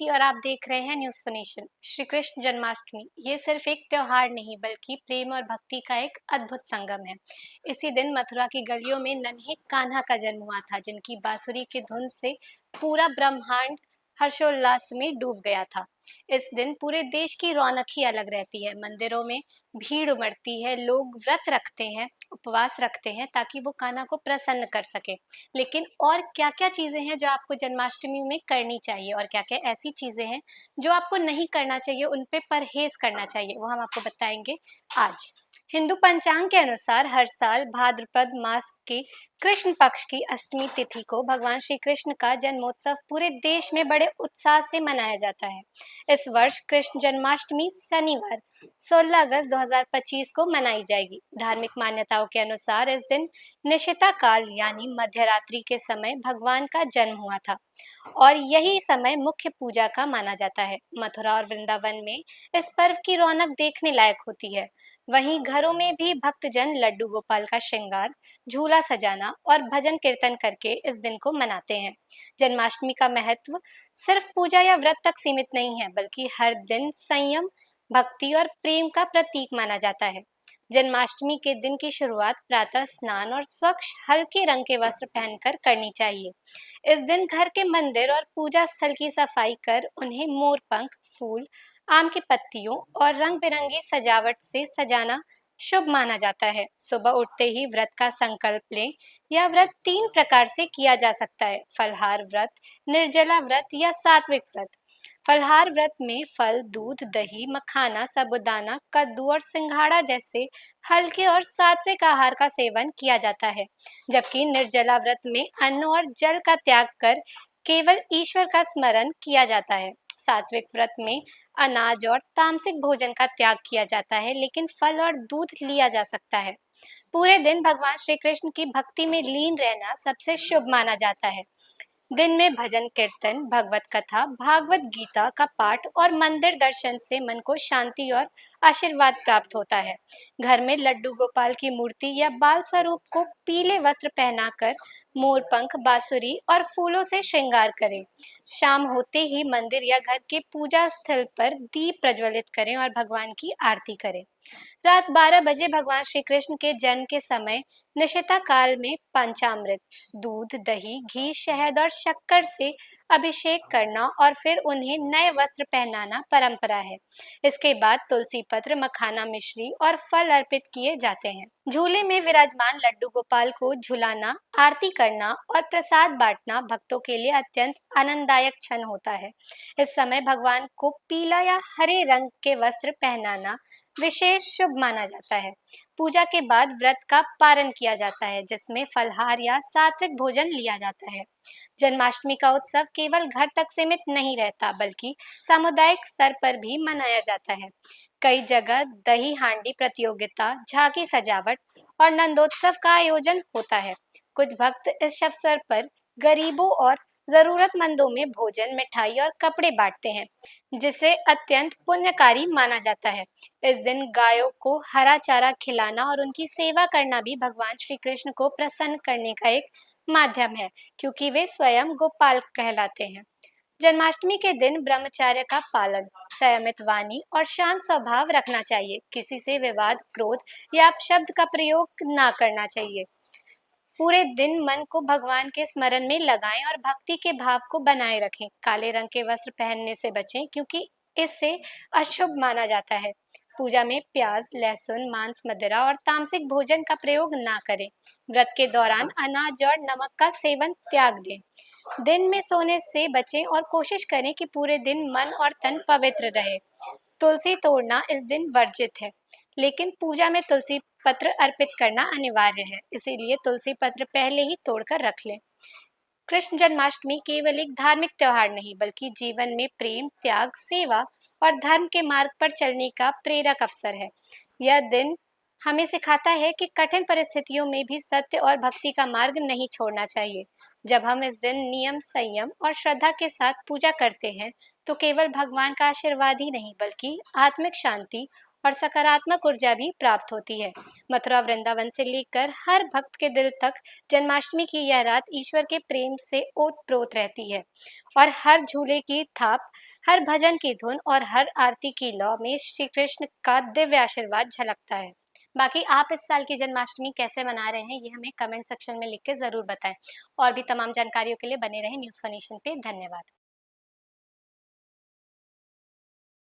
थी और आप देख रहे हैं न्यूज नेशन। श्री कृष्ण जन्माष्टमी ये सिर्फ एक त्योहार नहीं बल्कि प्रेम और भक्ति का एक अद्भुत संगम है। इसी दिन मथुरा की गलियों में नन्हे कान्हा का जन्म हुआ था, जिनकी बांसुरी की धुन से पूरा ब्रह्मांड हर्षोल्लास में डूब गया था। इस दिन पूरे देश की रौनक ही अलग रहती है। मंदिरों में भीड़ उमड़ती है, लोग व्रत रखते हैं, उपवास रखते हैं ताकि वो कान्हा को प्रसन्न कर सके। लेकिन और क्या-क्या चीज़ें हैं जो आपको जन्माष्टमी में करनी चाहिए और क्या-क्या ऐसी चीज़ें हैं जो आपको नहीं करना चाहिए, उन पे परहेज़ करना चाहिए, वो हम आपको बताएँगे आज। हिंदू पंचांग के अनुसार हर साल भाद्रपद मास की कृष्ण पक्ष की अष्टमी तिथि को भगवान श्री कृष्ण का जन्मोत्सव पूरे देश में बड़े उत्साह से मनाया जाता है। इस वर्ष कृष्ण जन्माष्टमी शनिवार 16 अगस्त 2025 को मनाई जाएगी। धार्मिक मान्यताओं के अनुसार इस दिन निशिता काल यानी मध्यरात्रि के समय भगवान का जन्म हुआ था और यही समय मुख्य पूजा का माना जाता है। मथुरा और वृंदावन में इस पर्व की रौनक देखने लायक होती है। वहीं घरों में भी भक्तजन लड्डू गोपाल का श्रृंगार, झूला सजाना और भजन कीर्तन करके इस दिन को मनाते हैं। जन्माष्टमी का महत्व सिर्फ पूजा या व्रत तक सीमित नहीं है, बल्कि हर दिन संयम, भक्ति और प्रेम का प्रतीक माना जाता है। जन्माष्टमी के दिन की शुरुआत प्रातः स्नान और स्वच्छ हल्के रंग के वस्त्र पहनकर करनी चाहिए। इस दिन घर के मंदिर और पूजा स्थल की सफाई कर उन्हें मोर पंख, फूल, आम की पत्तियों और रंग बिरंगी सजावट से सजाना शुभ माना जाता है। सुबह उठते ही व्रत का संकल्प लें। यह व्रत 3 प्रकार से किया जा सकता है: फलहार व्रत, निर्जला व्रत या सात्विक व्रत। फलहार व्रत में फल, दूध, दही, मखाना, साबूदाना, कद्दू और सिंघाड़ा जैसे हल्के और सात्विक आहार का सेवन किया जाता है, जबकि निर्जला व्रत में अन्न और जल का त्याग कर केवल ईश्वर का स्मरण किया जाता है। सात्विक व्रत में अनाज और तामसिक भोजन का त्याग किया जाता है, लेकिन फल और दूध लिया जा सकता है। पूरे दिन भगवान श्री कृष्ण की भक्ति में लीन रहना सबसे शुभ माना जाता है। दिन में भजन कीर्तन, भगवत कथा, भागवत गीता का पाठ और मंदिर दर्शन से मन को शांति और आशीर्वाद प्राप्त होता है। घर में लड्डू गोपाल की मूर्ति या बाल स्वरूप को पीले वस्त्र पहनाकर मोर पंख, बांसुरी और फूलों से श्रृंगार करें। शाम होते ही मंदिर या घर के पूजा स्थल पर दीप प्रज्वलित करें और भगवान की आरती करें। रात 12 बजे भगवान श्री कृष्ण के जन्म के समय निशिता काल में पंचामृत, दूध, दही, घी, शहद और शक्कर से अभिषेक करना और फिर उन्हें नए वस्त्र पहनाना परंपरा है। इसके बाद तुलसी पत्र, मखाना, मिश्री और फल अर्पित किए जाते हैं। झूले में विराजमान लड्डू गोपाल को झुलाना, आरती करना और प्रसाद बांटना भक्तों के लिए अत्यंत आनंददायक क्षण होता है। इस समय भगवान को पीला या हरे रंग के वस्त्र पहनाना विशेष शुभ माना जाता है। पूजा के बाद व्रत का पारण किया जाता है, जिसमें फलहार या सात्विक भोजन लिया जाता है। जन्माष्टमी का उत्सव केवल घर तक सीमित नहीं रहता, बल्कि सामुदायिक स्तर पर भी मनाया जाता है। कई जगह दही हांडी प्रतियोगिता, झांकी सजावट और नंदोत्सव का आयोजन होता है। कुछ भक्त इस अवसर पर गरीबों और जरूरतमंदों में भोजन, मिठाई और कपड़े बांटते हैं, जिसे अत्यंत पुण्यकारी माना जाता है। इस दिन गायों को हरा चारा खिलाना और उनकी सेवा करना भी भगवान श्री कृष्ण को प्रसन्न करने का एक माध्यम है, क्योंकि वे स्वयं गोपाल कहलाते हैं। जन्माष्टमी के दिन ब्रह्मचर्य का पालन, संयमित वाणी और शांत स्वभाव रखना चाहिए। किसी से विवाद, क्रोध या अपशब्द का प्रयोग ना करना चाहिए। पूरे दिन मन को भगवान के स्मरण में लगाएं और भक्ति के भाव को बनाए रखें। काले रंग के वस्त्र पहनने से बचें, क्योंकि इससे अशुभ माना जाता है। पूजा में प्याज, लहसुन, मांस, मदिरा और तामसिक भोजन का प्रयोग ना करें। व्रत के दौरान अनाज और नमक का सेवन त्याग दें। दिन में सोने से बचें और कोशिश करें कि पूरे दिन मन और तन पवित्र रहे। तुलसी तोड़ना इस दिन वर्जित है, लेकिन पूजा में तुलसी पत्र अर्पित करना अनिवार्य है, इसीलिए तुलसी पत्र पहले ही तोड़कर रख लें। कृष्ण जन्माष्टमी केवल एक धार्मिक त्योहार नहीं, बल्कि जीवन में प्रेम, त्याग, सेवा और धर्म के मार्ग पर चलने का प्रेरक अवसर है। यह दिन हमें सिखाता है कि कठिन परिस्थितियों में भी सत्य और भक्ति का मार्ग नहीं छोड़ना चाहिए। जब हम इस दिन नियम, संयम और श्रद्धा के साथ पूजा करते हैं, तो केवल भगवान का आशीर्वाद ही नहीं, बल्कि आत्मिक शांति और सकारात्मक ऊर्जा भी प्राप्त होती है। मथुरा वृंदावन से लेकर हर भक्त के दिल तक जन्माष्टमी की यह रात ईश्वर के प्रेम से ओत-प्रोत रहती है और हर झूले की थाप, हर भजन की धुन और हर आरती की लौ में श्री कृष्ण का दिव्य आशीर्वाद झलकता है। बाकी आप इस साल की जन्माष्टमी कैसे मना रहे हैं, ये हमें कमेंट सेक्शन में लिख के ज़रूर बताएँ और भी तमाम जानकारियों के लिए बने रहें न्यूज़ फनेशन पे। धन्यवाद।